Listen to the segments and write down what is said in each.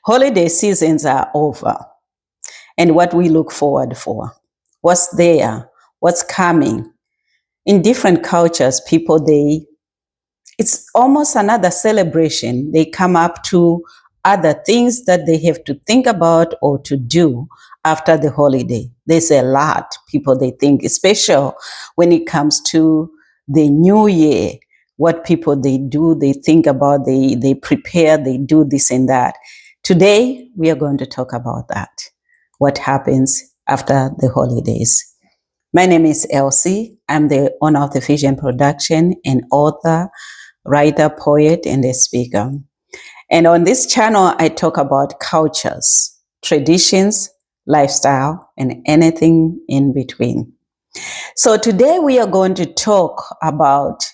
Holiday seasons are over, and what we look forward for, what's there, what's coming. In different cultures, it's almost another celebration. They come up to other things that they have to think about or to do after the holiday. There's a lot people they think, especially when it comes to the new year, what people they do, they think about, they prepare, they do this and that. Today, we are going to talk about that. What happens after the holidays. My name is Elsie. I'm the owner of the Infusion production and author, writer, poet, and a speaker. And on this channel, I talk about cultures, traditions, lifestyle, and anything in between. So today we are going to talk about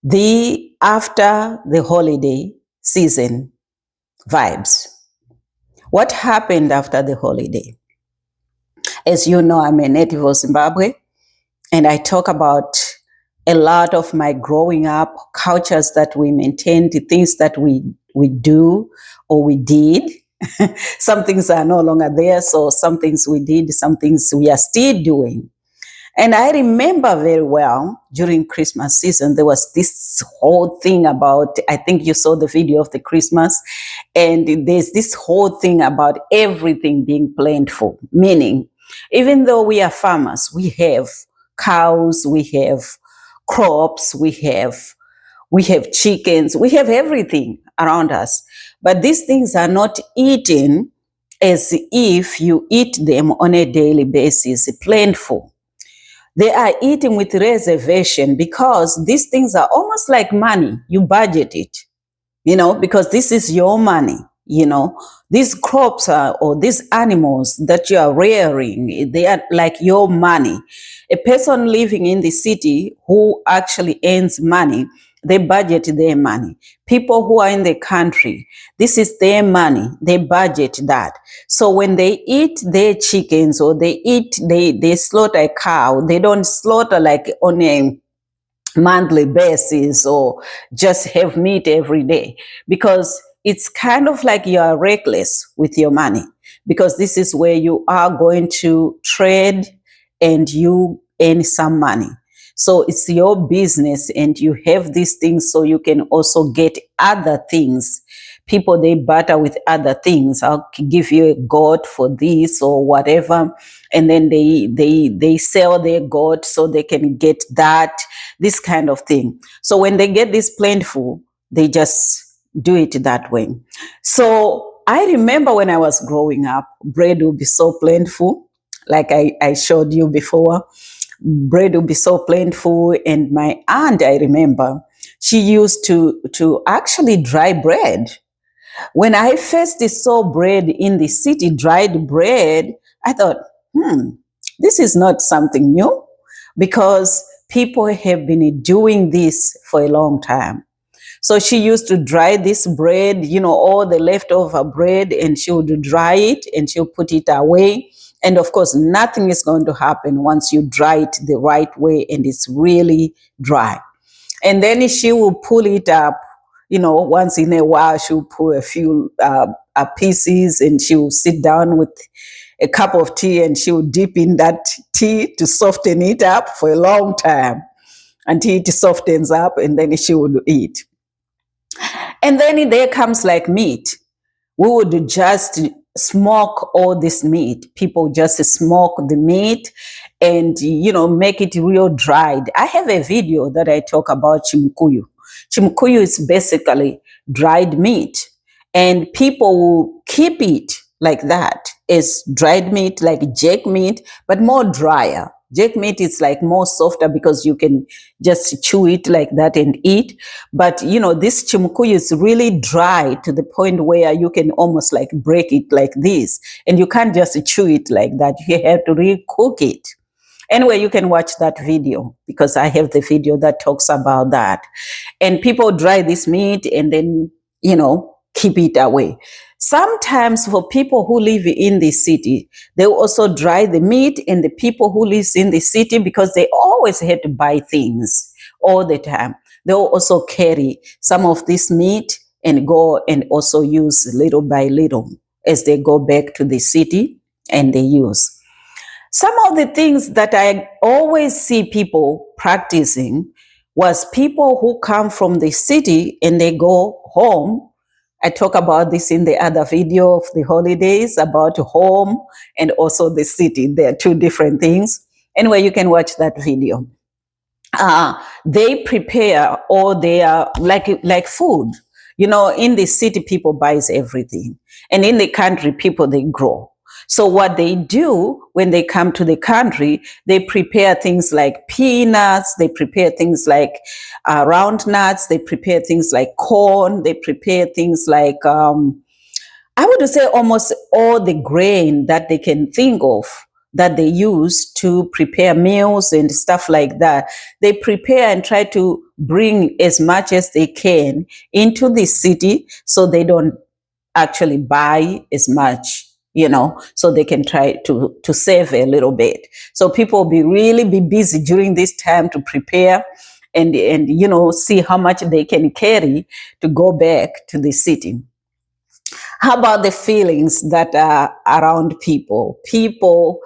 the after the holiday season vibes. What happened after the holiday? As you know, I'm a native of Zimbabwe, and I talk about a lot of my growing up, cultures that we maintained, the things that we do or we did. Some things are no longer there, so some things we did, some things we are still doing. And I remember very well during Christmas season, there was this whole thing about, I think you saw the video of the Christmas, and there's this whole thing about everything being plentiful, meaning even though we are farmers, we have cows, we have crops, we have chickens, we have everything around us. But these things are not eaten as if you eat them on a daily basis, plentiful. They are eating with reservation because these things are almost like money. You budget it, because this is your money. These crops or these animals that you are rearing, they are like your money. A person living in the city who actually earns money, they budget their money. People who are in the country, this is their money. They budget that. So when they eat their chickens or they slaughter a cow, they don't slaughter like on a monthly basis or just have meat every day, because it's kind of like you are reckless with your money, because this is where you are going to trade and you earn some money. So it's your business and you have these things so you can also get other things. People, they barter with other things. I'll give you a goat for this or whatever. And then they sell their goat so they can get that, this kind of thing. So when they get this plentiful, they just do it that way. So I remember when I was growing up, bread would be so plentiful, like I showed you before. Bread would be so plentiful. And my aunt, I remember, she used to actually dry bread. When I first saw bread in the city, dried bread, I thought, this is not something new, because people have been doing this for a long time. So she used to dry this bread, all the leftover bread, and she would dry it and she'll put it away. And of course, nothing is going to happen once you dry it the right way and it's really dry. And then she will pull it up, once in a while, she'll pull a few pieces and she'll sit down with a cup of tea and she'll dip in that tea to soften it up for a long time until it softens up, and then she would eat. And then there comes like meat. We would just smoke all this meat. People just smoke the meat and, make it real dried. I have a video that I talk about chimkuyu. Chimkuyu is basically dried meat, and people will keep it like that. It's dried meat, like jack meat, but more drier. Jack meat is like more softer because you can just chew it like that and eat. But, this chimkuyu is really dry to the point where you can almost like break it like this. And you can't just chew it like that. You have to recook it. Anyway, you can watch that video because I have the video that talks about that. And people dry this meat and then, keep it away. Sometimes for people who live in the city, they also dry the meat, and the people who live in the city, because they always had to buy things all the time, they'll also carry some of this meat and go and also use little by little as they go back to the city and they use. Some of the things that I always see people practicing was people who come from the city and they go home. I talk about this in the other video of the holidays about home and also the city. They are two different things. Anyway, you can watch that video. They prepare all their like food. In the city, people buys everything, and in the country, people they grow. So what they do when they come to the country, they prepare things like peanuts, they prepare things like round nuts, they prepare things like corn, they prepare things like I would say almost all the grain that they can think of that they use to prepare meals and stuff like that. They prepare and try to bring as much as they can into the city so they don't actually buy as much, so they can try to save a little bit. So people will really be busy during this time to prepare and see how much they can carry to go back to the city. How about the feelings that are around people? People,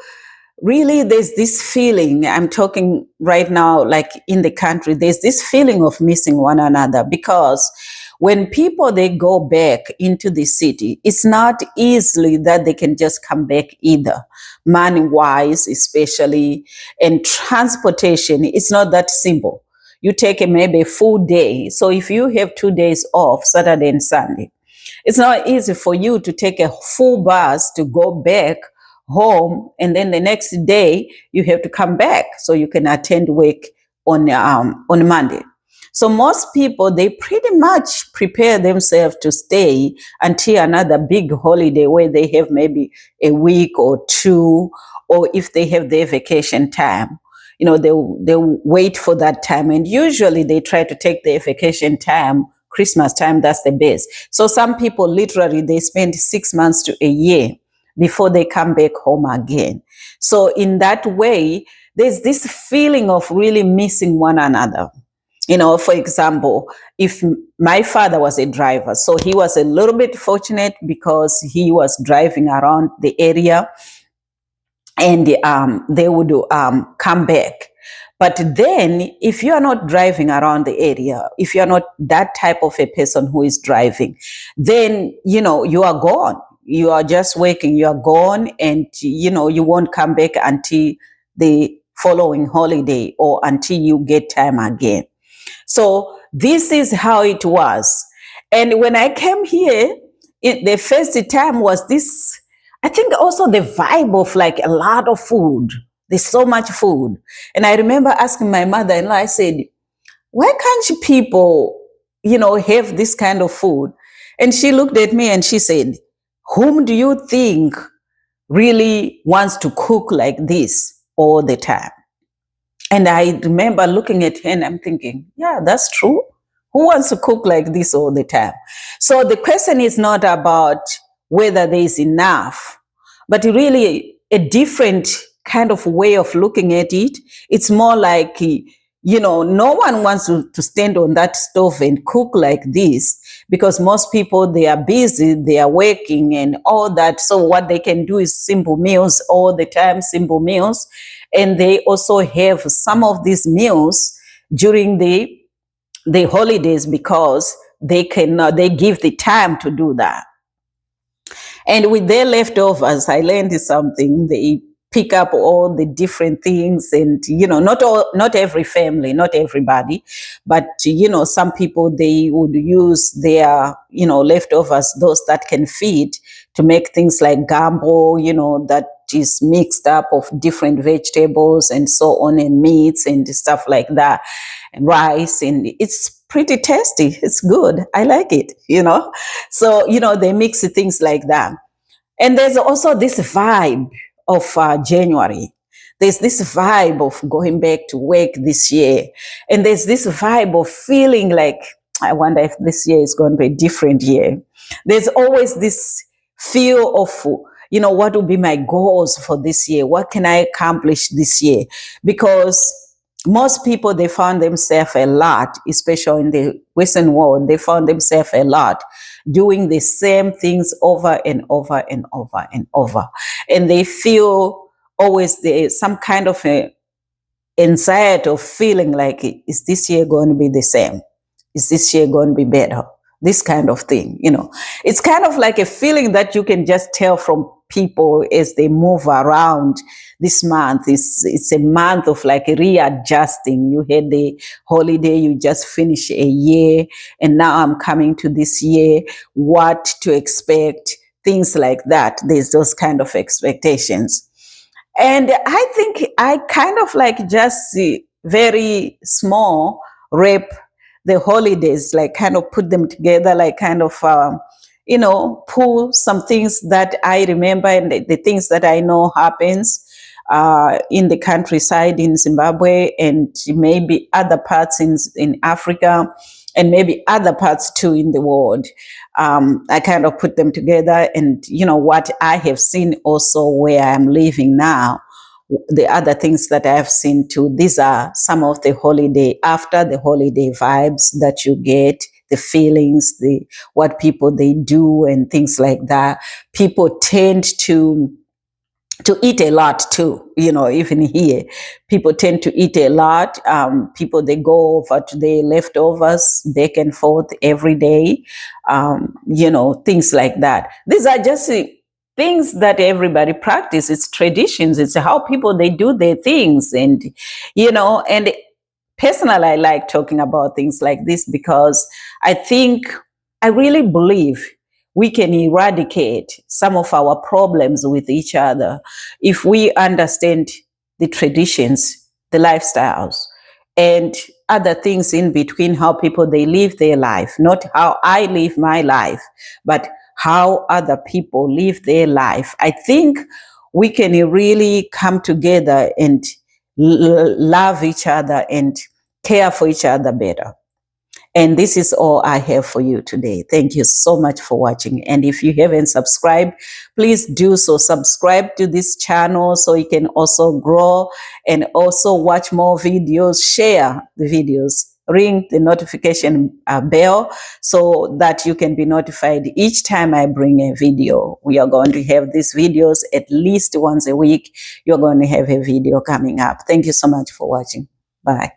really, there's this feeling, I'm talking right now, like in the country, there's this feeling of missing one another, because when people, they go back into the city, it's not easily that they can just come back either, money wise, especially, and transportation, it's not that simple. You take maybe a full day. So if you have 2 days off, Saturday and Sunday, it's not easy for you to take a full bus to go back home, and then the next day you have to come back so you can attend work on Monday. So most people, they pretty much prepare themselves to stay until another big holiday where they have maybe a week or two, or if they have their vacation time. They'll wait for that time, and usually they try to take their vacation time Christmas time. That's the best. So some people literally, they spend 6 months to a year before they come back home again. So in that way, there's this feeling of really missing one another. For example, if my father was a driver, so he was a little bit fortunate because he was driving around the area, and they would come back. But then, if you are not driving around the area, if you are not that type of a person who is driving, then, you are gone. You are just working, you are gone, and, you won't come back until the following holiday or until you get time again. So this is how it was. And when I came here, the first time was this, I think also the vibe of like a lot of food. There's so much food. And I remember asking my mother-in-law, I said, why can't you people, have this kind of food? And she looked at me and she said, whom do you think really wants to cook like this all the time? And I remember looking at her and I'm thinking, yeah, that's true. Who wants to cook like this all the time? So the question is not about whether there is enough, but really a different kind of way of looking at it. It's more like, no one wants to stand on that stove and cook like this, because most people, they are busy, they are working and all that. So what they can do is simple meals all the time, simple meals. And they also have some of these meals during the holidays, because they give the time to do that. And with their leftovers, I learned something. They pick up all the different things, and not every family, not everybody, but some people, they would use their leftovers, those that can feed, to make things like gumbo, that is mixed up of different vegetables and so on, and meats and stuff like that, and rice, and it's pretty tasty. It's good. I like it, So, they mix things like that. And there's also this vibe of January. There's this vibe of going back to work this year. And there's this vibe of feeling like, I wonder if this year is going to be a different year. There's always this feel of, what will be my goals for this year? What can I accomplish this year? Because most people, they found themselves a lot, especially in the Western world, they found themselves a lot doing the same things over and over and over and over. And they feel always there's some kind of a anxiety of feeling like, is this year going to be the same? Is this year going to be better? This kind of thing, It's kind of like a feeling that you can just tell from people as they move around this month. It's a month of like readjusting. You had the holiday, you just finished a year, and now I'm coming to this year, what to expect, things like that. There's those kind of expectations. And I think I kind of like just very small wrap the holidays, like kind of put them together, like kind of, pull some things that I remember and the things that I know happens in the countryside in Zimbabwe and maybe other parts in Africa and maybe other parts too in the world. I kind of put them together and, what I have seen also where I'm living now, the other things that I have seen too. These are some of the after the holiday vibes that you get, the feelings, what people they do and things like that. People tend to eat a lot too, even here. People tend to eat a lot. People, they go over to the leftovers back and forth every day, things like that. These are just things that everybody practice. It's traditions. It's how people, they do their things. And, and personally, I like talking about things like this because I really believe we can eradicate some of our problems with each other if we understand the traditions, the lifestyles, and other things in between, how people they live their life, not how I live my life, but how other people live their life. I think we can really come together and love each other and care for each other better. And this is all I have for you today. Thank you so much for watching. And if you haven't subscribed, please do so. Subscribe to this channel so you can also grow and also watch more videos. Share the videos. Ring the notification bell so that you can be notified each time I bring a video. We are going to have these videos at least once a week. You're going to have a video coming up. Thank you so much for watching. Bye.